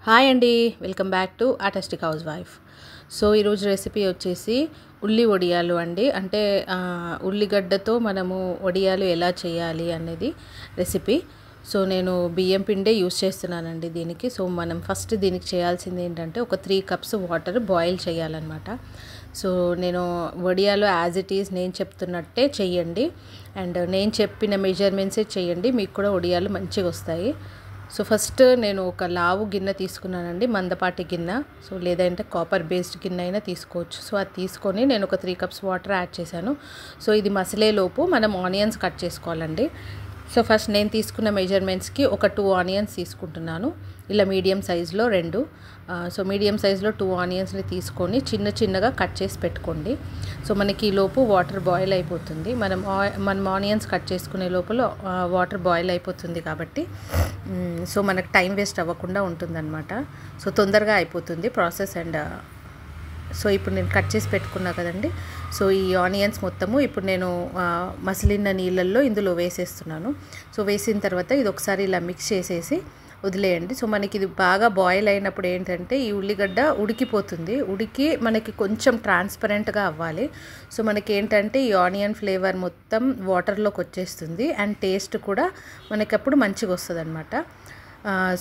Hi అండి, welcome back to artistic house wife. So ఈరోజు recipe వచ్చేసి ఉల్లి వడియాలు అండి. అంటే ఉల్లిగడ్డతో మనము వడియాలు ఎలా చేయాలి అనేది రెసిపీ. సో నేను బియ్యం పిండే యూస్ చేస్తున్నానండి దీనికి. సో మనం ఫస్ట్ దీనికి చేయాల్సింది ఏంటంటే ఒక 3 కప్స్ వాటర్ బాయిల్ చేయాలన్నమాట. సో నేను వడియాలు యాజ్ ఇట్ ఈజ్ నేను చెప్తున్నట్టే చెయ్యండి, అండ్ నేను చెప్పిన మెజర్మెంట్సే చేయండి, మీకు కూడా వడియాలు మంచిగా వస్తాయి. సో ఫస్ట్ నేను ఒక లావు గిన్నె తీసుకున్నానండి, మందపాటి గిన్నె. సో లేదంటే కాపర్ బేస్డ్ గిన్నె అయినా తీసుకోవచ్చు. సో అది తీసుకొని నేను ఒక 3 కప్స్ వాటర్ యాడ్ చేశాను. సో ఇది మసలేలోపు మనం ఆనియన్స్ కట్ చేసుకోవాలండి. సో ఫస్ట్ నేను తీసుకున్న మెజర్మెంట్స్కి ఒక 2 ఆనియన్స్ తీసుకుంటున్నాను, ఇలా మీడియం సైజులో 2. సో మీడియం సైజులో 2 ఆనియన్స్ని తీసుకొని చిన్నగా కట్ చేసి పెట్టుకోండి. సో మనకి ఈ లోపు వాటర్ బాయిల్ అయిపోతుంది. మనం ఆనియన్స్ కట్ చేసుకునే లోపల వాటర్ బాయిల్ అయిపోతుంది కాబట్టి సో మనకు టైం వేస్ట్ అవ్వకుండా ఉంటుందన్నమాట. సో తొందరగా అయిపోతుంది ప్రాసెస్. అండ్ సో ఇప్పుడు నేను కట్ చేసి పెట్టుకున్నా కదండి. సో ఈ ఆనియన్స్ మొత్తము ఇప్పుడు నేను మసిలిన నీళ్ళల్లో ఇందులో వేసేస్తున్నాను. సో వేసిన తర్వాత ఇది ఒకసారి ఇలా మిక్స్ చేసేసి వదిలేయండి. సో మనకి ఇది బాగా బాయిల్ అయినప్పుడు ఏంటంటే ఈ ఉల్లిగడ్డ ఉడికిపోతుంది. ఉడికి మనకి కొంచెం ట్రాన్స్పరెంట్గా అవ్వాలి. సో మనకి ఏంటంటే ఈ ఆనియన్ ఫ్లేవర్ మొత్తం వాటర్లోకి వచ్చేస్తుంది, అండ్ టేస్ట్ కూడా మనకి అప్పుడు మంచిగా వస్తుంది అనమాట.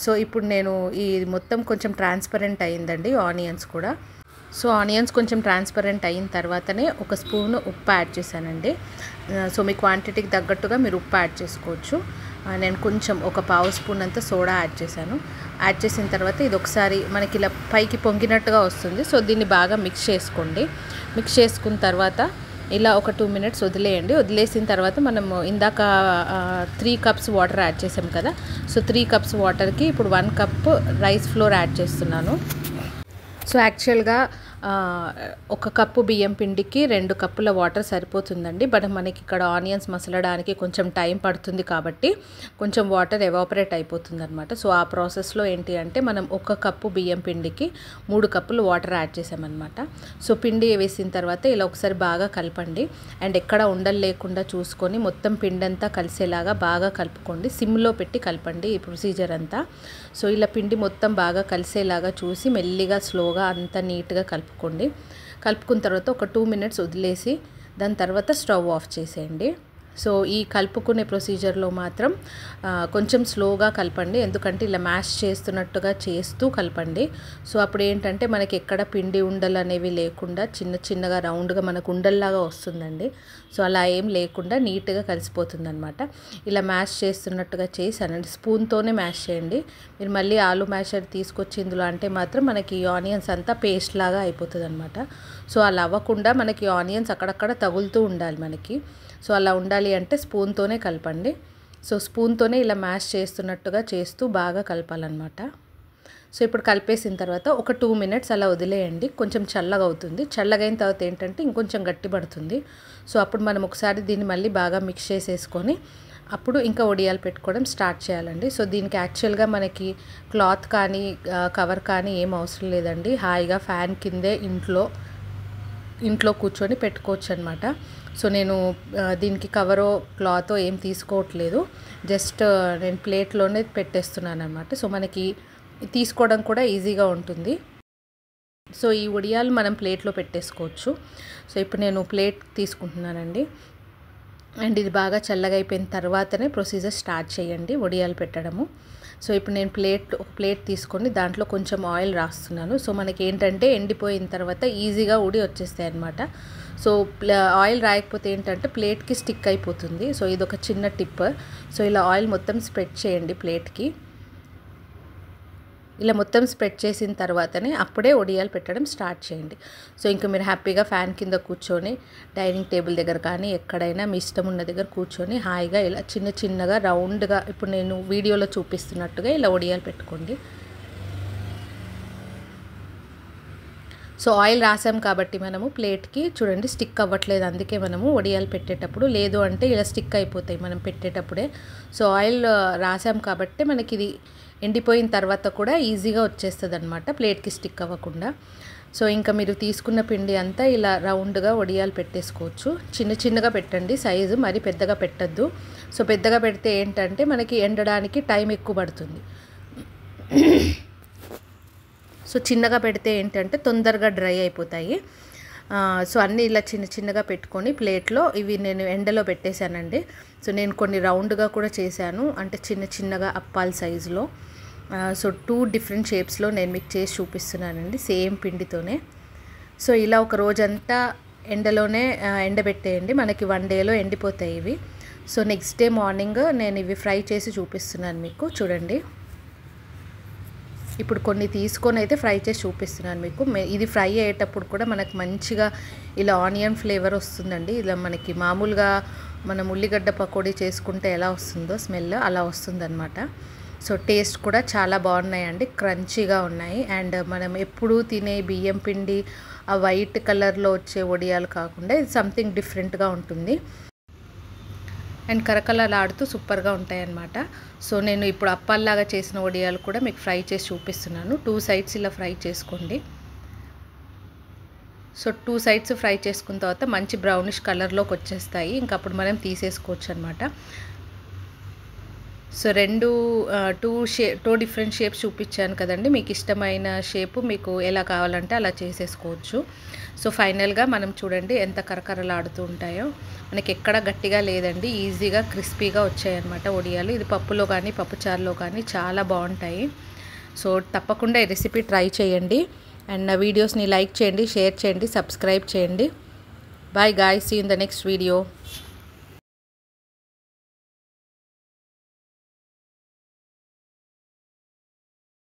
సో ఇప్పుడు నేను ఈ మొత్తం కొంచెం ట్రాన్స్పరెంట్ అయ్యిందండి ఆనియన్స్ కూడా. సో ఆనియన్స్ కొంచెం ట్రాన్స్పరెంట్ అయిన తర్వాతనే ఒక స్పూన్ ఉప్పు యాడ్ చేశానండి. సో మీ క్వాంటిటీకి తగ్గట్టుగా మీరు ఉప్పు యాడ్ చేసుకోవచ్చు. నేను కొంచెం ఒక పావు స్పూన్ అంతా సోడా యాడ్ చేశాను. యాడ్ చేసిన తర్వాత ఇది ఒకసారి మనకి ఇలా పైకి పొంగినట్టుగా వస్తుంది. సో దీన్ని బాగా మిక్స్ చేసుకోండి. మిక్స్ చేసుకున్న తర్వాత ఇలా ఒక 2 మినిట్స్ వదిలేయండి. వదిలేసిన తర్వాత మనము ఇందాక 3 కప్స్ వాటర్ యాడ్ చేసాం కదా. సో 3 కప్స్ వాటర్కి ఇప్పుడు 1 కప్ రైస్ ఫ్లోర్ యాడ్ చేస్తున్నాను. సో యాక్చువల్గా 1 కప్పు బియ్యం పిండికి 2 కప్పుల వాటర్ సరిపోతుందండి. బట్ మనకి ఇక్కడ ఆనియన్స్ మసలడానికి కొంచెం టైం పడుతుంది కాబట్టి కొంచెం వాటర్ ఎవాపరేట్ అయిపోతుంది అనమాట. సో ఆ ప్రాసెస్లో ఏంటి అంటే మనం 1 కప్పు బియ్యం పిండికి 3 కప్పులు వాటర్ యాడ్ చేసామన్నమాట. సో పిండి వేసిన తర్వాత ఇలా ఒకసారి బాగా కలపండి, అండ్ ఎక్కడ ఉండలు లేకుండా చూసుకొని మొత్తం పిండి అంతా కలిసేలాగా బాగా కలుపుకోండి. సిమ్లో పెట్టి కలపండి ఈ ప్రొసీజర్ అంతా. సో ఇలా పిండి మొత్తం బాగా కలిసేలాగా చూసి మెల్లిగా స్లోగా అంతా నీట్గా కలుపుకోండి. కలుపుకున్న తర్వాత ఒక 2 మినిట్స్ వదిలేసి దాని తర్వాత స్టవ్ ఆఫ్ చేసేయండి. సో ఈ కలుపుకునే ప్రొసీజర్లో మాత్రం కొంచెం స్లోగా కలపండి, ఎందుకంటే ఇలా మ్యాష్ చేస్తున్నట్టుగా చేస్తూ కలపండి. సో అప్పుడు ఏంటంటే మనకి ఎక్కడ పిండి ఉండలు అనేవి లేకుండా చిన్నగా రౌండ్గా మనకు ఉండల్లాగా వస్తుందండి. సో అలా ఏం లేకుండా నీట్గా కలిసిపోతుంది అనమాట. ఇలా మ్యాష్ చేస్తున్నట్టుగా చేసానండి. స్పూన్తోనే మ్యాష్ చేయండి. మీరు మళ్ళీ ఆలు మ్యాషర్ తీసుకొచ్చి ఇందులో అంటే మాత్రం మనకి ఆనియన్స్ అంతా పేస్ట్ లాగా అయిపోతుంది అనమాట. సో అలా అవ్వకుండా మనకి ఆనియన్స్ అక్కడక్కడ తగులుతూ ఉండాలి మనకి. సో అలా ఉండాలి అంటే స్పూన్తోనే కలపండి. సో స్పూన్తోనే ఇలా మ్యాష్ చేస్తున్నట్టుగా చేస్తూ బాగా కలపాలన్నమాట. సో ఇప్పుడు కలిపేసిన తర్వాత ఒక 2 మినిట్స్ అలా వదిలేయండి. కొంచెం చల్లగా అవుతుంది. చల్లగైన తర్వాత ఏంటంటే ఇంకొంచెం గట్టి పడుతుంది. సో అప్పుడు మనం ఒకసారి దీన్ని మళ్ళీ బాగా మిక్స్ చేసేసుకొని అప్పుడు ఇంకా వడియాలు పెట్టుకోవడం స్టార్ట్ చేయాలండి. సో దీనికి యాక్చువల్గా మనకి క్లాత్ కానీ కవర్ కానీ ఏం అవసరం లేదండి. హాయిగా ఫ్యాన్ కిందే ఇంట్లో కూర్చొని పెట్టుకోవచ్చు అనమాట. సో నేను దీనికి కవరో క్లాతో ఏం తీసుకోవట్లేదు, జస్ట్ నేను ప్లేట్లోనే పెట్టేస్తున్నాను అనమాట. సో మనకి తీసుకోవడం కూడా ఈజీగా ఉంటుంది. సో ఈ వడియాలు మనం ప్లేట్లో పెట్టేసుకోవచ్చు. సో ఇప్పుడు నేను ప్లేట్ తీసుకుంటున్నానండి, అండ్ ఇది బాగా చల్లగా అయిపోయిన తర్వాతనే ప్రొసీజర్ స్టార్ట్ చేయండి వడియాలు పెట్టడము. సో ఇప్పుడు నేను ప్లేట్ తీసుకొని దాంట్లో కొంచెం ఆయిల్ రాస్తున్నాను. సో మనకి ఏంటంటే ఎండిపోయిన తర్వాత ఈజీగా ఉడి వచ్చేస్తాయి అన్నమాట. సో ఆయిల్ రాయకపోతే ఏంటంటే ప్లేట్కి స్టిక్ అయిపోతుంది. సో ఇది ఒక చిన్న టిప్. సో ఇలా ఆయిల్ మొత్తం స్ప్రెడ్ చేయండి ప్లేట్కి. ఇలా మొత్తం స్ప్రెడ్ చేసిన తర్వాతనే అప్పుడే వడియాలు పెట్టడం స్టార్ట్ చేయండి. సో ఇంకా మీరు హ్యాపీగా ఫ్యాన్ కింద కూర్చొని డైనింగ్ టేబుల్ దగ్గర కానీ ఎక్కడైనా మీ ఇష్టం ఉన్న దగ్గర కూర్చొని హాయిగా ఇలా చిన్నగా రౌండ్గా ఇప్పుడు నేను వీడియోలో చూపిస్తున్నట్టుగా ఇలా వడియాలు పెట్టుకోండి. సో ఆయిల్ రాసాం కాబట్టి మనము ప్లేట్కి చూడండి స్టిక్ అవ్వట్లేదు, అందుకే మనము వడియాలు పెట్టేటప్పుడు, లేదు అంటే ఇలా స్టిక్ అయిపోతాయి మనం పెట్టేటప్పుడే. సో ఆయిల్ రాసాం కాబట్టి మనకి ఇది ఎండిపోయిన తర్వాత కూడా ఈజీగా వచ్చేస్తుంది అనమాట, ప్లేట్కి స్టిక్ అవ్వకుండా. సో ఇంకా మీరు తీసుకున్న పిండి అంతా ఇలా రౌండ్గా వడియాలు పెట్టేసుకోవచ్చు. చిన్నగా పెట్టండి, సైజు మరి పెద్దగా పెట్టద్దు. సో పెద్దగా పెడితే ఏంటంటే మనకి ఎండడానికి టైం ఎక్కువ పడుతుంది. సో చిన్నగా పెడితే ఏంటంటే తొందరగా డ్రై అయిపోతాయి. సో అన్నీ ఇలా చిన్న చిన్నగా పెట్టుకొని ప్లేట్లో ఇవి నేను ఎండలో పెట్టేశానండి. సో నేను కొన్ని రౌండ్గా కూడా చేశాను, అంటే చిన్న చిన్నగా అప్పాల సైజులో. సో 2 డిఫరెంట్ షేప్స్లో నేను మీకు చేసి చూపిస్తున్నానండి సేమ్ పిండితోనే. సో ఇలా ఒక రోజంతా ఎండలోనే ఎండబెట్టేయండి, మనకి 1 డేలో ఎండిపోతాయి ఇవి. సో నెక్స్ట్ డే మార్నింగ్ నేను ఇవి ఫ్రై చేసి చూపిస్తున్నాను మీకు, చూడండి. ఇప్పుడు కొన్ని తీసుకొని అయితే ఫ్రై చేసి చూపిస్తున్నాను మీకు. ఇది ఫ్రై అయ్యేటప్పుడు కూడా మనకు మంచిగా ఇలా ఆనియన్ ఫ్లేవర్ వస్తుందండి. ఇలా మనకి మామూలుగా మనం ఉల్లిగడ్డ పకోడీ చేసుకుంటే ఎలా వస్తుందో స్మెల్ అలా వస్తుందన్నమాట. సో టేస్ట్ కూడా చాలా బాగున్నాయండి, క్రంచీగా ఉన్నాయి. అండ్ మనం ఎప్పుడూ తినే బియ్యం పిండి ఆ వైట్ కలర్లో వచ్చే వడియాలు కాకుండా ఇది సంథింగ్ డిఫరెంట్గా ఉంటుంది అండ్ కరకలలాడుతూ సూపర్గా ఉంటాయి అన్నమాట. సో నేను ఇప్పుడు అప్పాల్లాగా చేసిన వడియాలు కూడా మీకు ఫ్రై చేసి చూపిస్తున్నాను. 2 సైడ్స్ ఇలా ఫ్రై చేసుకోండి. సో 2 సైడ్స్ ఫ్రై చేసుకున్న తర్వాత మంచి బ్రౌనిష్ కలర్లోకి వచ్చేస్తాయి, ఇంకా అప్పుడు మనం తీసేసుకోవచ్చు అనమాట. సో 2 డిఫరెంట్ షేప్స్ చూపించాను కదండి, మీకు ఇష్టమైన షేపు మీకు ఎలా కావాలంటే అలా చేసేసుకోవచ్చు. సో ఫైనల్గా మనం చూడండి ఎంత కరకరలాడుతూ ఉంటాయో, మనకి ఎక్కడ గట్టిగా లేదండి, ఈజీగా క్రిస్పీగా వచ్చాయన్నమాట వడియాలు. ఇది పప్పులో కానీ పప్పుచారులో కానీ చాలా బాగుంటాయి. సో తప్పకుండా ఈ రెసిపీ ట్రై చేయండి అండ్ నా వీడియోస్ని లైక్ చేయండి, షేర్ చేయండి, సబ్స్క్రైబ్ చేయండి. Bye guys, see you in the next video.